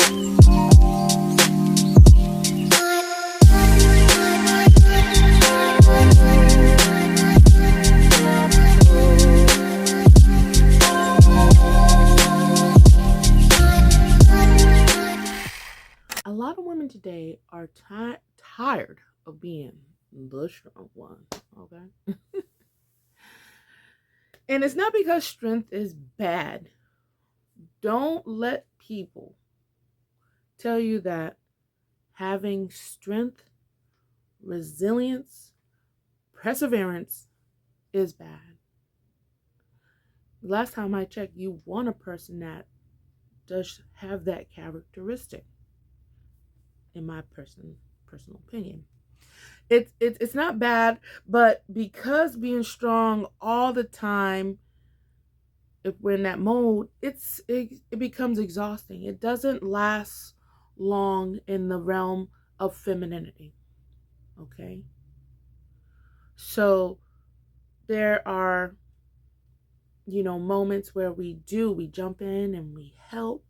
A lot of women today are tired of being the strong one, okay? And it's not because strength is bad. Don't let people tell you that having strength, resilience, perseverance is bad. Last time I checked, you want a person that does have that characteristic, in my personal opinion. It's not bad, but because being strong all the time, if we're in that mode, it becomes exhausting. It doesn't last long in the realm of femininity. Okay? So there are, moments where we jump in and we help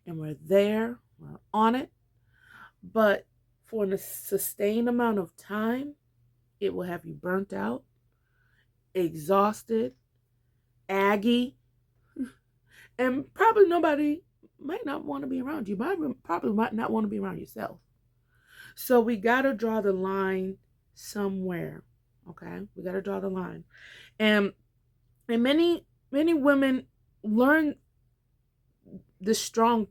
and we're there, we're on it. But for a sustained amount of time, it will have you burnt out, exhausted, aggy, and probably nobody might not want to be around you. Probably might not want to be around yourself. So we got to draw the line somewhere. Okay? We got to draw the line. And many women learn this strong,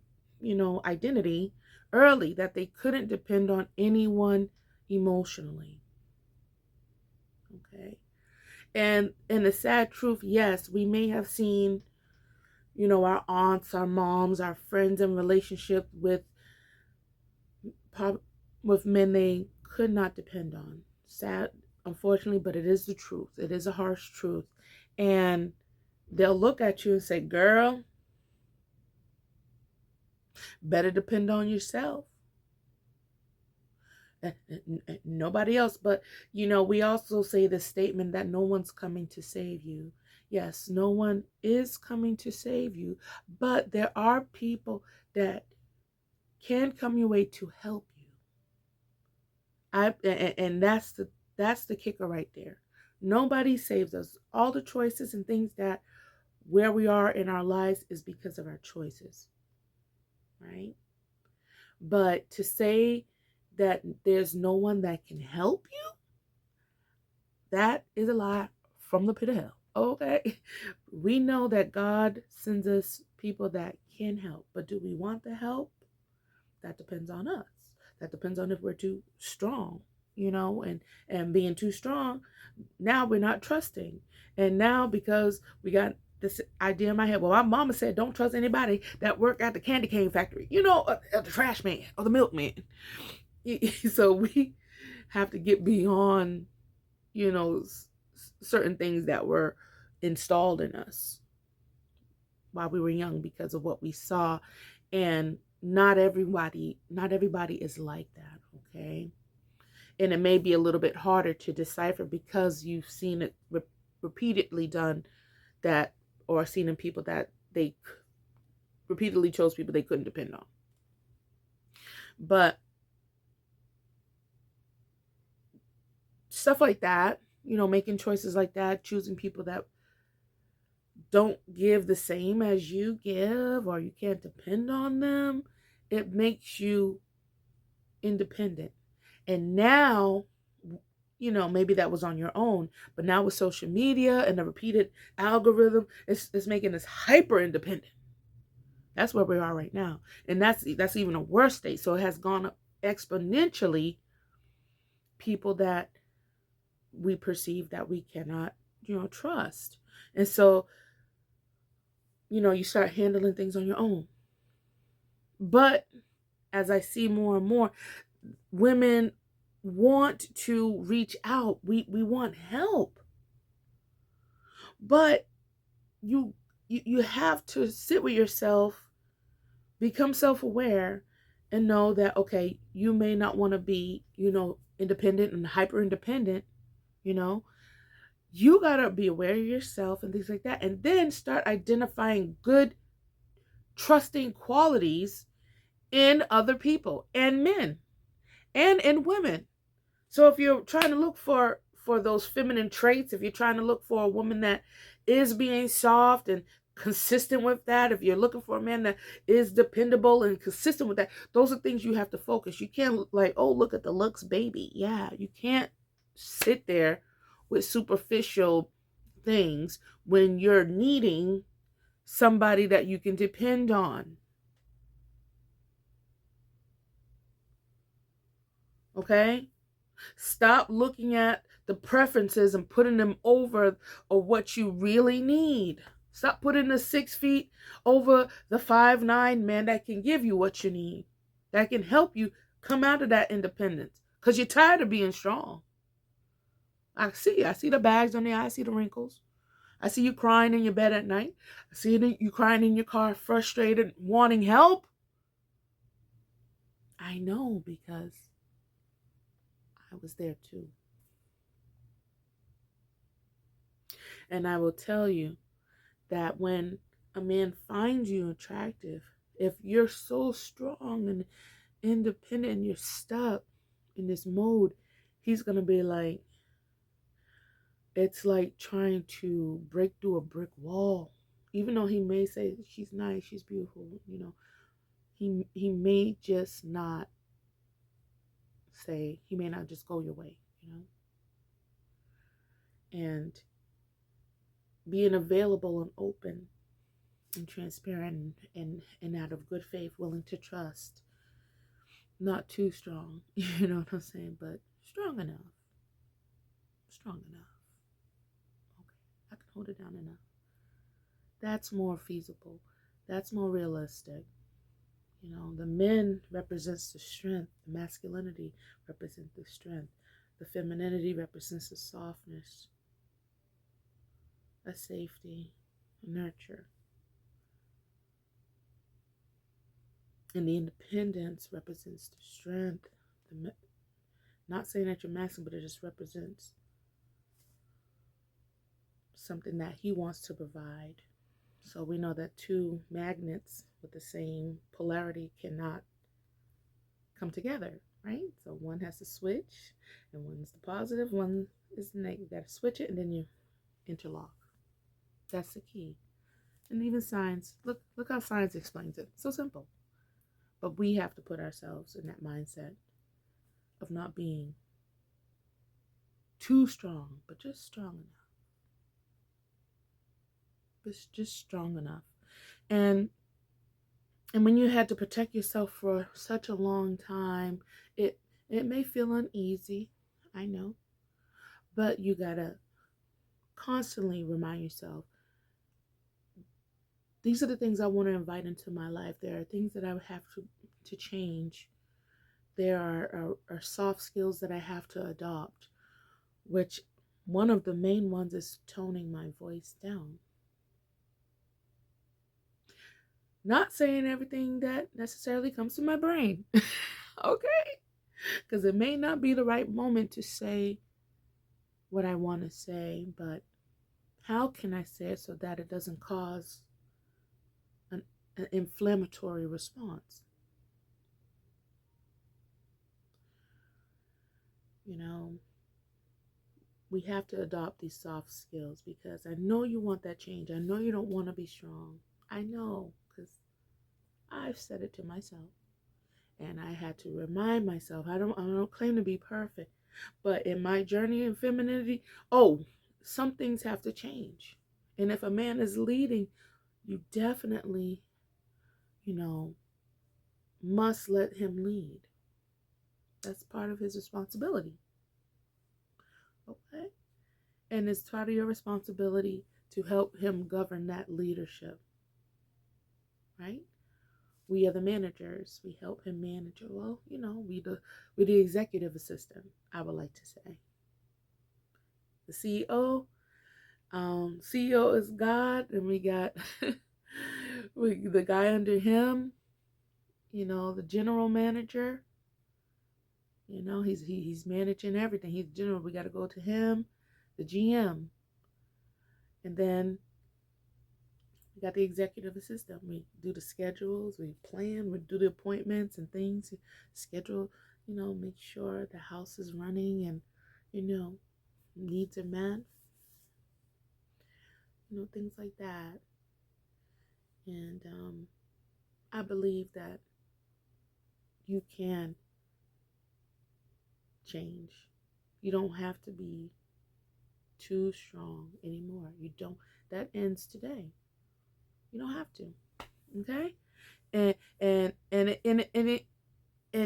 identity early, that they couldn't depend on anyone emotionally. Okay? And the sad truth, yes, we may have seen, our aunts, our moms, our friends in relationship with men they could not depend on. Sad, unfortunately, but it is the truth. It is a harsh truth. And they'll look at you and say, girl, better depend on yourself. Nobody else. But, we also say the statement that no one's coming to save you. Yes, no one is coming to save you, but there are people that can come your way to help you. And that's the kicker right there. Nobody saves us. All the choices and things that where we are in our lives is because of our choices, right? But to say that there's no one that can help you, that is a lie from the pit of hell. Okay? We know that God sends us people that can help, but do we want the help? That depends on us. That depends on if we're too strong, and being too strong, now we're not trusting. And now, because we got this idea in my head, well, my mama said don't trust anybody that work at the candy cane factory, the trash man or the milkman. So we have to get beyond, certain things that were installed in us while we were young because of what we saw. And not everybody is like that, okay? And it may be a little bit harder to decipher because you've seen it repeatedly done, that, or seen in people that they repeatedly chose people they couldn't depend on. But stuff like that, making choices like that, choosing people that don't give the same as you give, or you can't depend on them, it makes you independent. And now, maybe that was on your own, but now with social media and the repeated algorithm, it's making us hyper independent. That's where we are right now. And that's even a worse state. So it has gone up exponentially, people that we perceive that we cannot, trust. And so, you start handling things on your own. But as I see more and more, women want to reach out. We want help. But you have to sit with yourself, become self-aware, and know that, okay, you may not want to be, independent and hyper independent, you got to be aware of yourself and things like that. And then start identifying good, trusting qualities in other people and men and in women. So if you're trying to look for those feminine traits, if you're trying to look for a woman that is being soft and consistent with that, if you're looking for a man that is dependable and consistent with that, those are things you have to focus. You can't like, oh, look at the looks, baby. Yeah, you can't sit there with superficial things when you're needing somebody that you can depend on. Okay? Stop looking at the preferences and putting them over or what you really need. Stop putting the 6 feet over the 5'9" man that can give you what you need, that can help you come out of that independence. Because you're tired of being strong. I see the bags on the eye, I see the wrinkles. I see you crying in your bed at night. I see you crying in your car, frustrated, wanting help. I know because I was there too. And I will tell you that when a man finds you attractive, if you're so strong and independent and you're stuck in this mode, he's going to be like, it's like trying to break through a brick wall. Even though he may say she's nice, she's beautiful, he may just not say, he may not just go your way. And being available and open and transparent and out of good faith, willing to trust. Not too strong, you know what I'm saying, but strong enough. Strong enough. Okay, I can hold it down enough. That's more feasible. That's more realistic. The men represents the strength. The masculinity represents the strength. The femininity represents the softness, a safety, a nurture. And the independence represents the strength. Not saying that you're masculine, but it just represents something that he wants to provide. So we know that two magnets with the same polarity cannot come together, right? So one has to switch, and one's the positive, one is the negative. You got to switch it, and then you interlock. That's the key. And even science, look how science explains it. So simple. But we have to put ourselves in that mindset of not being too strong, but just strong enough. Just strong enough. And when you had to protect yourself for such a long time, it may feel uneasy, I know. But you gotta constantly remind yourself, these are the things I want to invite into my life. There are things that I would have to change. There are soft skills that I have to adopt, which one of the main ones is toning my voice down. Not saying everything that necessarily comes to my brain, okay? Because it may not be the right moment to say what I want to say, but how can I say it so that it doesn't cause an inflammatory response? We have to adopt these soft skills, because I know you want that change. I know you don't want to be strong. I know, because I've said it to myself. And I had to remind myself, I don't claim to be perfect, but in my journey in femininity, some things have to change. And if a man is leading, you definitely, must let him lead. That's part of his responsibility. Okay? And it's part of your responsibility to help him govern that leadership. Right? We are the managers. We help him manage. Well, we the executive assistant, I would like to say. The CEO. CEO is God, and we got the guy under him, the general manager. He's managing everything. He's general. We got to go to him, the GM. And then We got the executive assistant. We do the schedules, we plan, we do the appointments and things, schedule, make sure the house is running and, needs are met, things like that. And I believe that you can change. You don't have to be too strong anymore. You don't. That ends today. You don't have to. Okay? And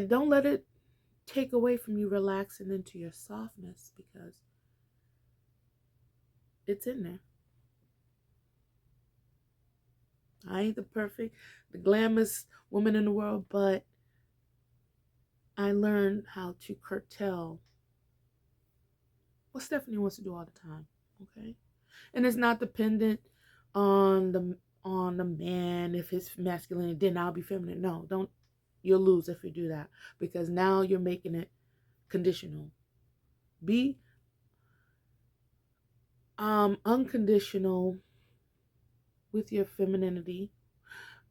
don't let it take away from you relaxing into your softness, because it's in there. I ain't the glamorous woman in the world, but I learned how to curtail what Stephanie wants to do all the time. Okay? And it's not dependent on the man. If his masculinity, then I'll be feminine. No, don't. You'll lose if you do that, because now you're making it conditional. Be unconditional with your femininity,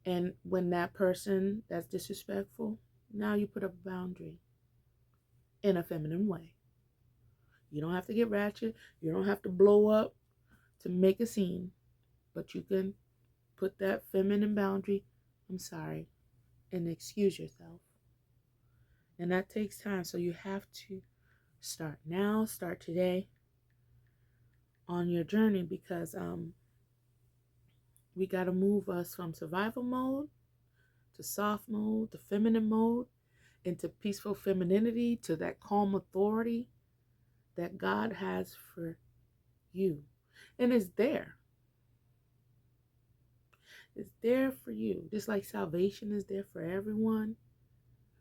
and when that person that's disrespectful, now you put up a boundary in a feminine way. You don't have to get ratchet. You don't have to blow up to make a scene, but you can put that feminine boundary. I'm sorry, and excuse yourself. And that takes time. So you have to start now, start today on your journey, because we got to move us from survival mode to soft mode to feminine mode, into peaceful femininity, to that calm authority that God has for you. And it's there. It's there for you. Just like salvation is there for everyone,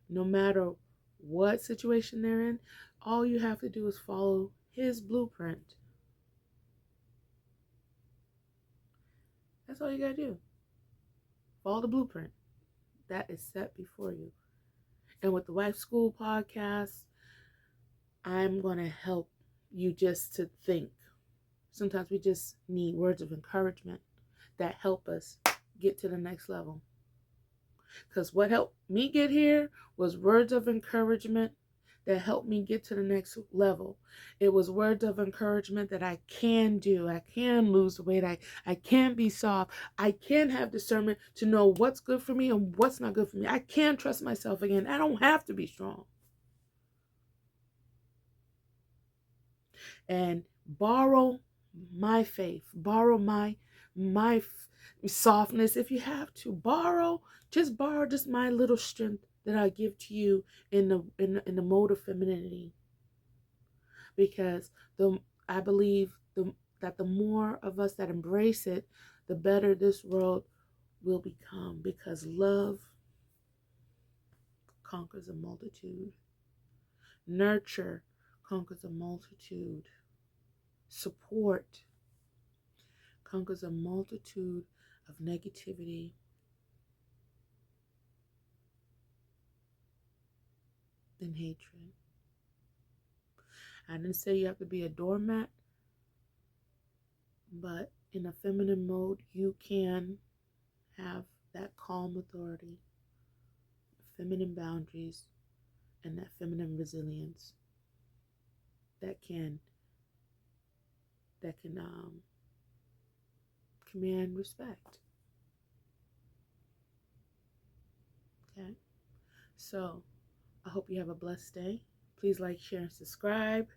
no matter what situation they're in. All you have to do is follow his blueprint. That's all you got to do. Follow the blueprint that is set before you. And with the Wife School podcast, I'm going to help you just to think. Sometimes we just need words of encouragement that help us get to the next level. Because what helped me get here was words of encouragement that helped me get to the next level. It was words of encouragement that I can do. I can lose weight. I can be soft. I can have discernment to know what's good for me and what's not good for me. I can trust myself again. I don't have to be strong. And borrow my faith. Borrow my softness if you have to. Borrow just my little strength that I give to you in the mode of femininity. Because I believe that the more of us that embrace it, the better this world will become, because love conquers a multitude. Nurture conquers a multitude. Support conquers a multitude of negativity and hatred. I didn't say you have to be a doormat, but in a feminine mode, you can have that calm authority, feminine boundaries, and that feminine resilience that can command respect. Okay, so I hope you have a blessed day. Please like, share, and subscribe.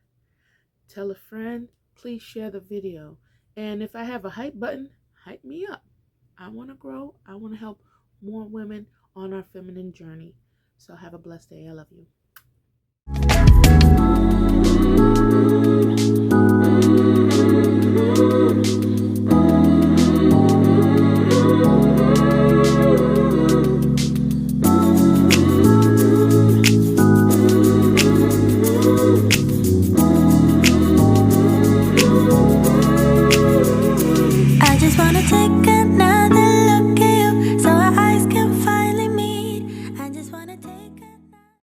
Tell a friend. Please share the video. And if I have a hype button, hype me up. I want to grow. I want to help more women on our feminine journey. So have a blessed day. I love you.